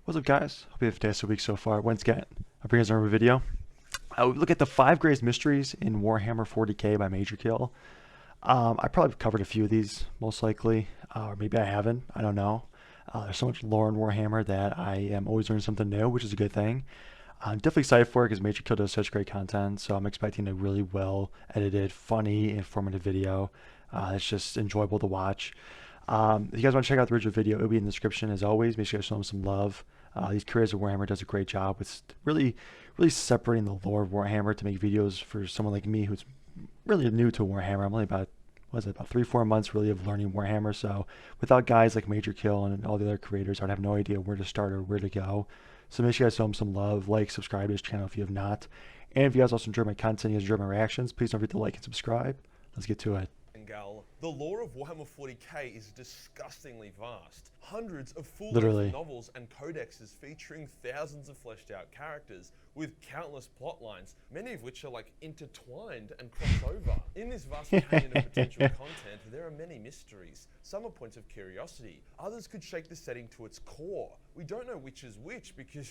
What's up, guys? Hope you have a fantastic week so far. Once again, I bring you guys another video. We look at the 5 greatest mysteries in Warhammer 40k by Major Kill. I probably covered a few of these, most likely, or maybe I haven't. I don't know. There's so much lore in Warhammer that I am always learning something new, which is a good thing. I'm definitely excited for it because Major Kill does such great content, so I'm expecting a really well edited, funny, informative video. It's just enjoyable to watch. If you guys want to check out the original video, it'll be in the description as always. Make sure you guys show them some love. These creators of Warhammer does a great job with really separating the lore of Warhammer to make videos for someone like me who's really new to Warhammer. I'm only about, what is it, about 3-4 months really of learning Warhammer. So without guys like Major Kill and all the other creators, I'd have no idea where to start or where to go. So make sure you guys show them some love, like, subscribe to this channel if you have not. And if you guys also enjoy my content, you guys enjoy my reactions, please don't forget to like and subscribe. Let's get to it. The lore of Warhammer 40k is disgustingly vast. Hundreds of Literally. full-length novels and codexes featuring thousands of fleshed out characters with countless plot lines, many of which are like intertwined and cross over. In this vast canyon of potential content, there are many mysteries. Some are points of curiosity. Others could shake the setting to its core. We don't know which is which because,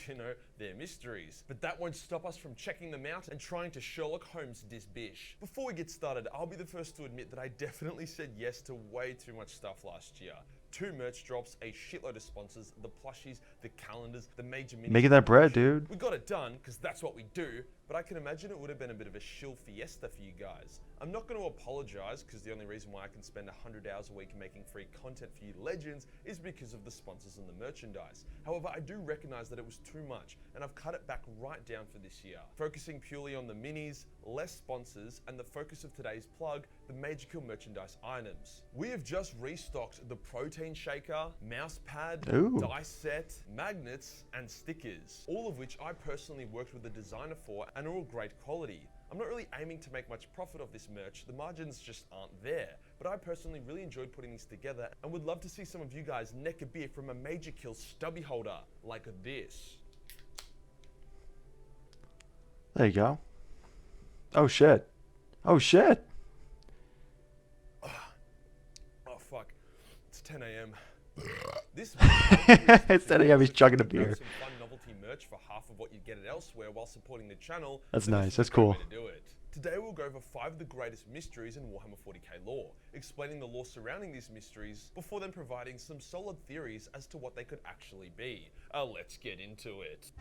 they're mysteries. But that won't stop us from checking them out and trying to Sherlock Holmes this bish. Before we get started, I'll be the first to admit that I definitely said yes to way too much stuff last year. 2 merch drops, a shitload of sponsors, the plushies, the calendars, the major minis. Making that bread, dude. We got it done, because that's what we do, but I can imagine it would have been a bit of a shill fiesta for you guys. I'm not going to apologize, because the only reason why I can spend 100 hours a week making free content for you legends is because of the sponsors and the merchandise. However, I do recognize that it was too much, and I've cut it back right down for this year, focusing purely on the minis, less sponsors, and the focus of today's plug, the Major Kill merchandise items. We have just restocked the protein shaker, mouse pad, dice set, magnets, and stickers, all of which I personally worked with a designer for and are all great quality. I'm not really aiming to make much profit off this merch, the margins just aren't there, but I personally really enjoyed putting these together and would love to see some of you guys neck a beer from a Major Kill stubby holder, like this. There you go. Oh shit. Oh shit. Oh fuck, it's 10 a.m. This It's 10 a.m. He's chugging a beer. Some fun novelty merch for half of what you'd get it elsewhere while supporting the channel. That's so nice. That's cool. To do it. Today we'll go over 5 of the greatest mysteries in Warhammer 40k lore, explaining the lore surrounding these mysteries, before then providing some solid theories as to what they could actually be. Let's get into it.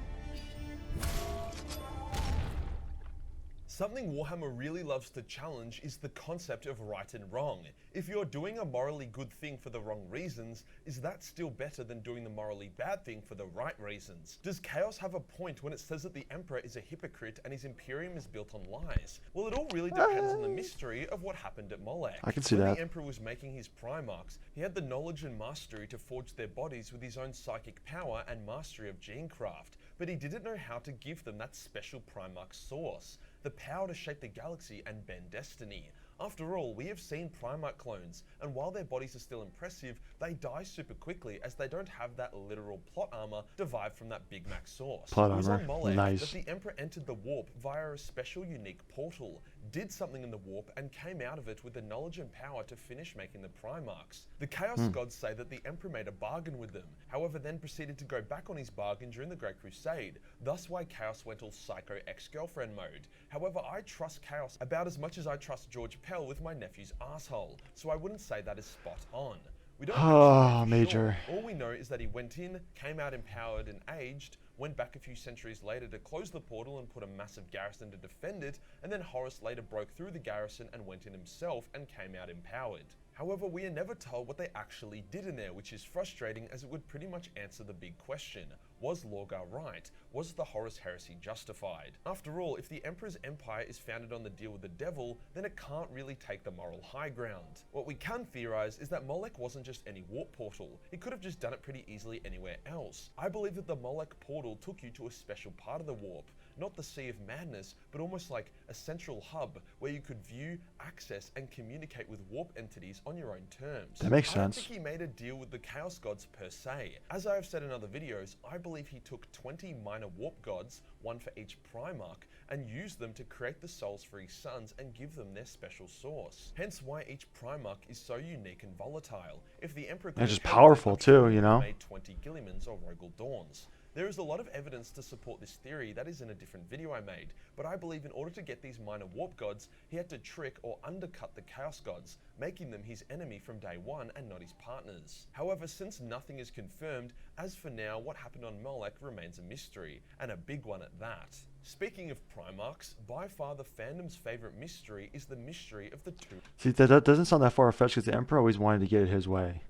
Something Warhammer really loves to challenge is the concept of right and wrong. If you're doing a morally good thing for the wrong reasons, is that still better than doing the morally bad thing for the right reasons? Does Chaos have a point when it says that the Emperor is a hypocrite and his Imperium is built on lies? Well, it all really depends on the mystery of what happened at Molech. I can see when that. the Emperor was making his Primarchs, he had the knowledge and mastery to forge their bodies with his own psychic power and mastery of genecraft, but he didn't know how to give them that special Primarch source, the power to shape the galaxy and bend destiny. After all, we have seen Primarch clones, and while their bodies are still impressive, they die super quickly as they don't have that literal plot armor derived from that Big Mac source. Plot It was armor, on Molech nice. that the Emperor entered the warp via a special unique portal, did something in the warp, and came out of it with the knowledge and power to finish making the Primarchs. The Chaos Gods say that the Emperor made a bargain with them, however then proceeded to go back on his bargain during the Great Crusade, thus why Chaos went all psycho ex-girlfriend mode. However, I trust Chaos about as much as I trust George Pell with my nephew's asshole, so I wouldn't say that is spot on. We don't know for Major. sure. All we know is that he went in, came out empowered and aged, went back a few centuries later to close the portal and put a massive garrison to defend it, and then Horus later broke through the garrison and went in himself and came out empowered. However, we are never told what they actually did in there, which is frustrating as it would pretty much answer the big question. Was Lorgar right? Was the Horus heresy justified? After all, if the Emperor's empire is founded on the deal with the devil, then it can't really take the moral high ground. What we can theorize is that Molech wasn't just any warp portal. He could have just done it pretty easily anywhere else. I believe that the Molech portal took you to a special part of the warp, not the Sea of Madness, but almost like a central hub where you could view, access, and communicate with warp entities on your own terms. That makes I don't sense. think he made a deal with the Chaos Gods per se. As I have said in other videos, I believe he took 20 minor warp gods, one for each Primarch, and used them to create the souls for his sons and give them their special source. Hence why each Primarch is so unique and volatile. If the Emperor could They're just have powerful helped, too, you know? made 20 Guillimans or Rogel Dawns. There is a lot of evidence to support this theory that is in a different video I made, but I believe in order to get these minor warp gods, he had to trick or undercut the chaos gods, making them his enemy from day one and not his partners. However, since nothing is confirmed, as for now, what happened on Molech remains a mystery, and a big one at that. Speaking of Primarchs, by far the fandom's favorite mystery is the mystery of the two. See, that doesn't sound that far-fetched because the Emperor always wanted to get it his way,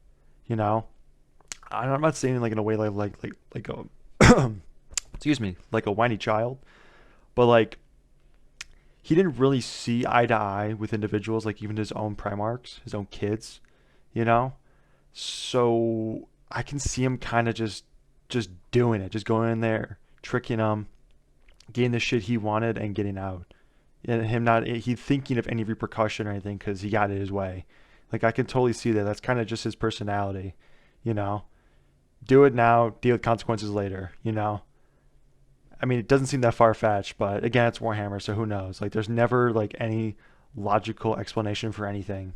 you know? I'm not saying it like in a way like a excuse me, like a whiny child, but like he didn't really see eye to eye with individuals, like even his own Primarchs, his own kids, you know? So I can see him kind of just doing it, just going in there, tricking them, getting the shit he wanted and getting out. And him not he thinking of any repercussion or anything because he got it his way. Like I can totally see that. That's kind of just his personality, you know. Do it now, deal with consequences later, you know. I mean, it doesn't seem that far-fetched, but again, it's Warhammer, so who knows? Like there's never like any logical explanation for anything.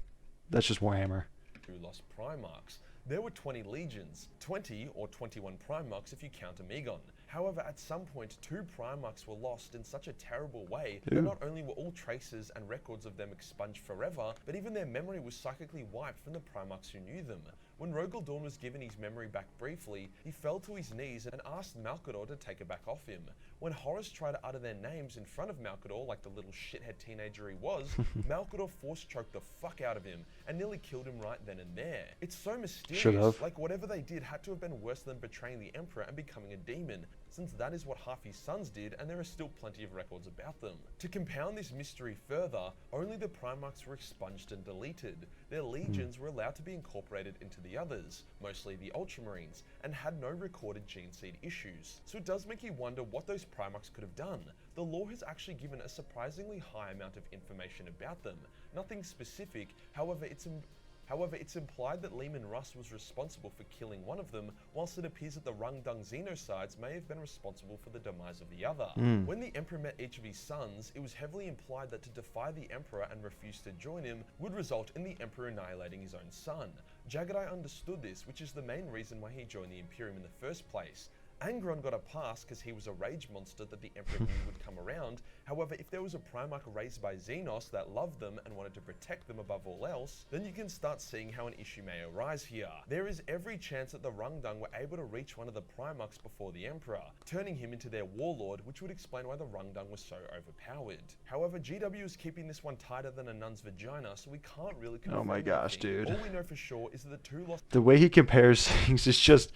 That's just Warhammer. Who lost Primarchs. There were 20 legions, 20 or 21 Primarchs if you count Amigon. However, at some point, 2 Primarchs were lost in such a terrible way that not only were all traces and records of them expunged forever, but even their memory was psychically wiped from the Primarchs who knew them. When Rogel Dorn was given his memory back briefly, he fell to his knees and asked Malkador to take it back off him. When Horus tried to utter their names in front of Malkador like the little shithead teenager he was, Malkador force choked the fuck out of him and nearly killed him right then and there. It's so mysterious, like whatever they did had to have been worse than betraying the Emperor and becoming a demon, since that is what half his sons did and there are still plenty of records about them. To compound this mystery further, only the Primarchs were expunged and deleted. Their legions were allowed to be incorporated into the others, mostly the Ultramarines, and had no recorded gene seed issues. So it does make you wonder what those Primarchs could have done. The lore has actually given a surprisingly high amount of information about them. Nothing specific, however it's implied that Leman Russ was responsible for killing one of them, whilst it appears that the Rungdung Xenocides may have been responsible for the demise of the other. When the Emperor met each of his sons, it was heavily implied that to defy the Emperor and refuse to join him would result in the Emperor annihilating his own son. Jagadai understood this, which is the main reason why he joined the Imperium in the first place. Angron got a pass because he was a rage monster that the Emperor knew would come around. However, if there was a Primarch raised by Xenos that loved them and wanted to protect them above all else, then you can start seeing how an issue may arise here. There is every chance that the Rungdung were able to reach one of the Primarchs before the Emperor, turning him into their warlord, which would explain why the Rungdung was so overpowered. However, GW is keeping this one tighter than a nun's vagina, so we can't really confirm Oh my gosh, anything. dude. All we know for sure is that the 2 lost. The way he compares things is just,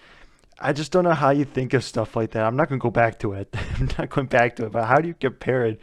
I just don't know how you think of stuff like that. I'm not going to go back to it. I'm not going back to it, but how do you compare it?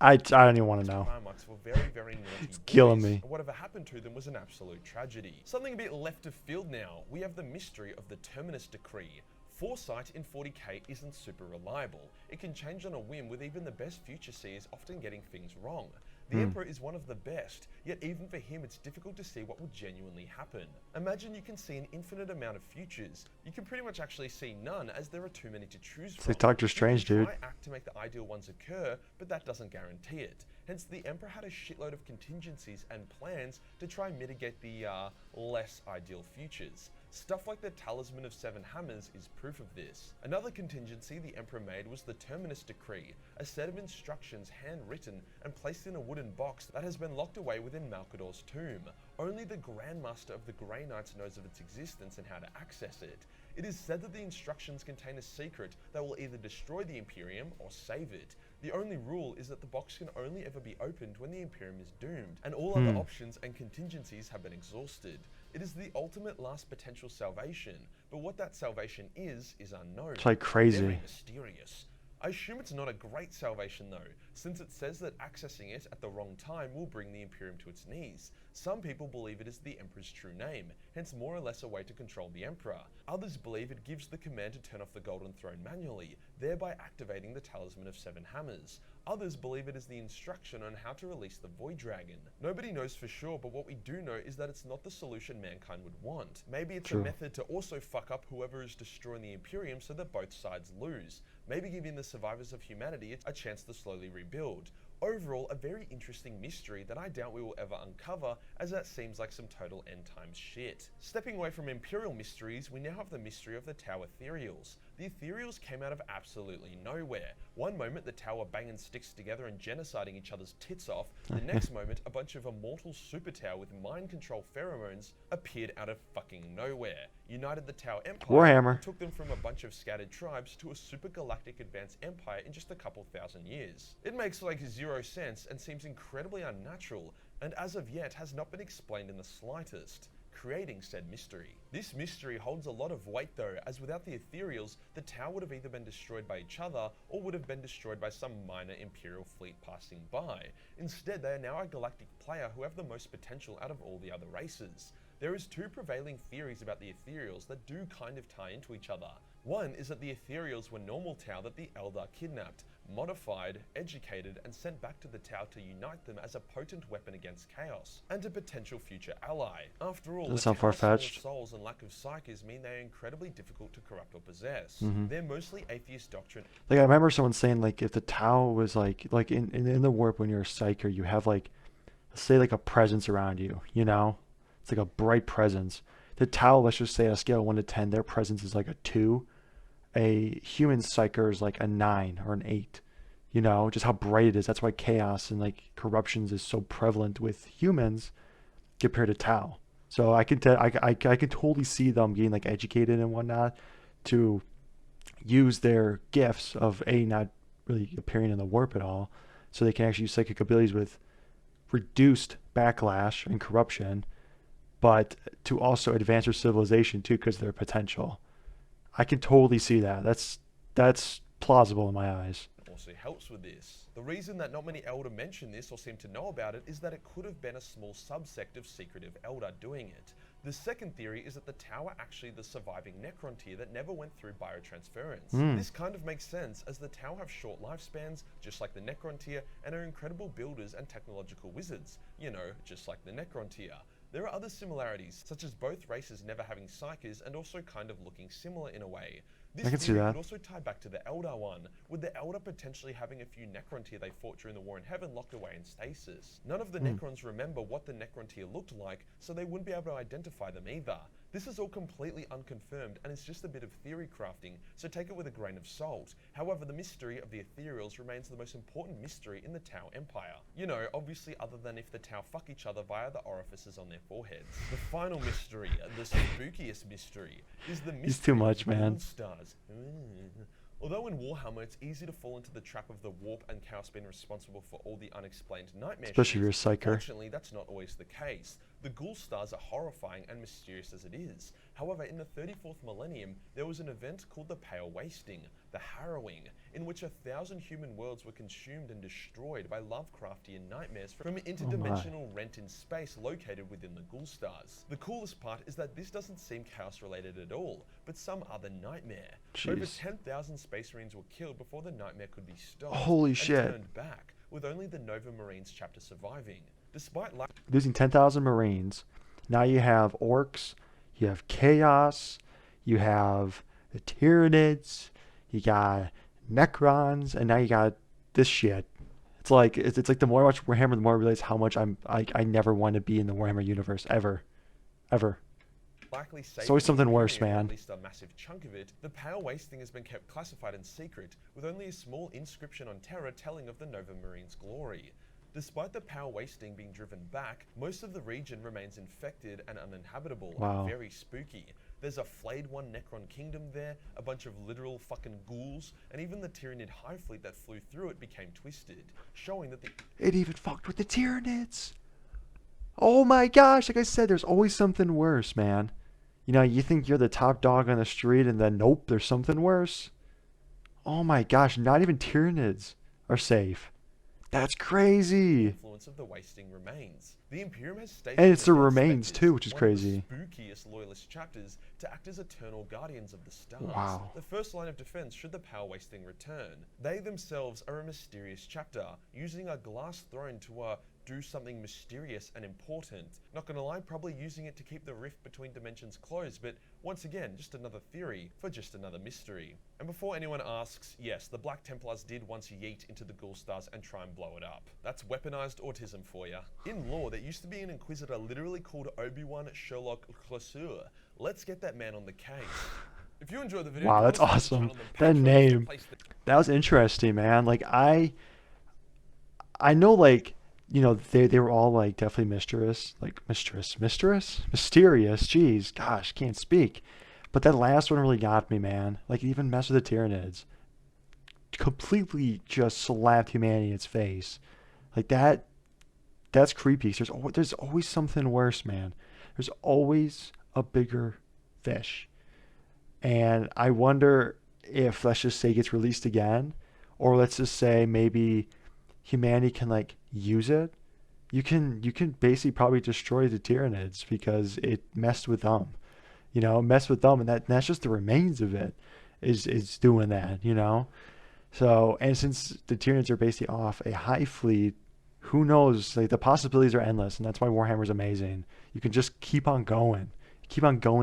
I don't even want to know. Primarchs were very, very naughty It's killing boys, me. and whatever happened to them was an absolute tragedy. Something a bit left of field now. We have the mystery of the Terminus Decree. Foresight in 40k isn't super reliable. It can change on a whim, with even the best future seers often getting things wrong. The Emperor is one of the best, yet even for him it's difficult to see what will genuinely happen. Imagine you can see an infinite amount of futures. You can pretty much actually see none, as there are too many to choose from. It's like Doctor Strange, dude. You can try act to make the ideal ones occur, but that doesn't guarantee it. Hence, the Emperor had a shitload of contingencies and plans to try and mitigate the less ideal futures. Stuff like the Talisman of 7 Hammers is proof of this. Another contingency the Emperor made was the Terminus Decree, a set of instructions handwritten and placed in a wooden box that has been locked away within Malkador's tomb. Only the Grandmaster of the Grey Knights knows of its existence and how to access it. It is said that the instructions contain a secret that will either destroy the Imperium or save it. The only rule is that the box can only ever be opened when the Imperium is doomed, and all other options and contingencies have been exhausted. It is the ultimate last potential salvation, but what that salvation is unknown. It's like crazy. Very mysterious. I assume it's not a great salvation though, since it says that accessing it at the wrong time will bring the Imperium to its knees. Some people believe it is the Emperor's true name, hence more or less a way to control the Emperor. Others believe it gives the command to turn off the Golden Throne manually, thereby activating the Talisman of 7 Hammers. Others believe it is the instruction on how to release the Void Dragon. Nobody knows for sure, but what we do know is that it's not the solution mankind would want. Maybe it's a method to also fuck up whoever is destroying the Imperium so that both sides lose. Maybe giving the survivors of humanity a chance to slowly rebuild. Overall, a very interesting mystery that I doubt we will ever uncover, as that seems like some total end times shit. Stepping away from Imperial mysteries, we now have the mystery of the Tau Ethereals. The ethereals came out of absolutely nowhere. One moment the Tau were banging sticks together and genociding each other's tits off. The next moment a bunch of immortal super Tau with mind control pheromones appeared out of fucking nowhere, united the Tau Empire, Warhammer. took them from a bunch of scattered tribes to a super galactic advanced empire in just a couple thousand years. It makes like zero sense and seems incredibly unnatural, and as of yet has not been explained in the slightest, creating said mystery. This mystery holds a lot of weight though, as without the ethereals, the Tau would have either been destroyed by each other or would have been destroyed by some minor Imperial fleet passing by. Instead, they are now a galactic player who have the most potential out of all the other races. There is two prevailing theories about the ethereals that do kind of tie into each other. One is that the ethereals were normal Tau that the Eldar kidnapped, modified, educated, and sent back to the Tau to unite them as a potent weapon against chaos, and a potential future ally. After all, Doesn't the sound Tau's small far-fetched. souls and lack of psyches mean they are incredibly difficult to corrupt or possess. Mhm. They're mostly atheist doctrine. Like I remember someone saying like if the Tau was like in the warp when you're a psyker, you have like say like a presence around you, you know? It's like a bright presence. The Tau, let's just say on a scale of 1 to 10, their presence is like a 2. A human psyker is like a 9 or an 8. You know, just how bright it is. That's why chaos and like corruptions is so prevalent with humans compared to Tau. So I can I can totally see them getting like educated and whatnot to use their gifts of not really appearing in the warp at all, so they can actually use psychic abilities with reduced backlash and corruption, but to also advance their civilization too because of their potential. I can totally see that. That's plausible in my eyes. Also helps with this. The reason that not many Elder mention this or seem to know about it is that it could have been a small subsect of secretive Elder doing it. The second theory is that the Tau are actually the surviving Necron tier that never went through biotransference. This kind of makes sense as the Tau have short lifespans, just like the Necron tier, and are incredible builders and technological wizards, you know, just like the Necron tier. There are other similarities, such as both races never having psykers and also kind of looking similar in a way. This I can see theory that. could also tie back to the Eldar one, with the Eldar potentially having a few Necron tier they fought during the War in Heaven locked away in stasis. None of the Necrons remember what the Necron tier looked like, so they wouldn't be able to identify them either. This is all completely unconfirmed and is just a bit of theory crafting, so take it with a grain of salt. However, the mystery of the ethereals remains the most important mystery in the Tau Empire. You know, obviously other than if the Tau fuck each other via the orifices on their foreheads. The final mystery, the spookiest mystery, is the mystery He's too much, of the man. Gold Stars. Although in Warhammer it's easy to fall into the trap of the warp and chaos being responsible for all the unexplained nightmare Especially if you're a shit, psyker. fortunately that's not always the case. The Ghoul Stars are horrifying and mysterious as it is. However, in the 34th millennium, there was an event called the Pale Wasting, the Harrowing, in which 1,000 human worlds were consumed and destroyed by Lovecraftian nightmares from an interdimensional rent in space located within the Ghoul Stars. The coolest part is that this doesn't seem chaos related at all, but some other nightmare. Over Jeez. 10,000 Space Marines were killed before the nightmare could be stopped Holy and shit. turned back, with only the Nova Marines chapter surviving. Despite Losing 10,000 Marines. Now you have orcs, you have chaos, you have the Tyranids, you got Necrons, and now you got this shit. It's like the more I watch Warhammer, the more I realize how much I never want to be in the Warhammer universe ever. likely It's always something worse, Imperium, or man. at least a massive chunk of it, the Pale Wasting has been kept classified in secret, with only a small inscription on Terra telling of the Nova Marines' glory. Despite the Pale Wasting being driven back, most of the region remains infected and uninhabitable, Wow. and very spooky. There's a flayed one Necron kingdom there, a bunch of literal fucking ghouls, and even the Tyranid Hive fleet that flew through it became twisted, showing that the It even fucked with the Tyranids. Oh my gosh, like I said, there's always something worse, man. You know, you think you're the top dog on the street, and then nope, there's something worse. Oh my gosh, not even Tyranids are safe. That's crazy. influence of the Wasting remains. The Imperium has stated And it's that the they remains expect too, this, which is one crazy. of the spookiest loyalist chapters, to act as eternal guardians of the stars. Wow. The first line of defense should the Power Wasting return. They themselves are a mysterious chapter, using a glass throne to do something mysterious and important. Not gonna lie, probably using it to keep the rift between dimensions closed, but once again, just another theory for just another mystery. And before anyone asks, yes, the Black Templars did once yeet into the Ghoul Stars and try and blow it up. That's weaponized autism for ya. In lore, there used to be an Inquisitor literally called Obi-Wan Sherlock Clouseau. Let's get that man on the case. If you enjoyed the video, Wow, go that's and support the awesome. channel, then That Patreon is the name. place to- That was interesting, man. Like I know, like, you know, they were all like definitely mysterious. Jeez, gosh, can't speak. But that last one really got me, man. Like, even mess with the Tyranids, completely just slapped humanity in its face. Like that. That's creepy. There's always something worse, man. There's always a bigger fish. And I wonder if, let's just say, it gets released again, or let's just say maybe humanity can like use it. You can basically probably destroy the Tyranids because it messed with them. You know, messed with them, and that's just the remains of it is doing that. You know. So, and since the Tyranids are basically off a high fleet, who knows? Like, the possibilities are endless, and that's why Warhammer's amazing. You can just keep on going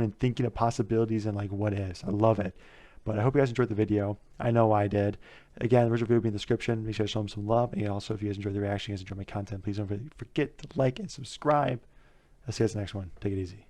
and thinking of possibilities and like what is. I love it. But I hope you guys enjoyed the video. I know I did. Again, the original video will be in the description. Make sure to show them some love. And also, if you guys enjoyed the reaction, you guys enjoy my content, please don't forget to like and subscribe. I'll see you guys in the next one. Take it easy.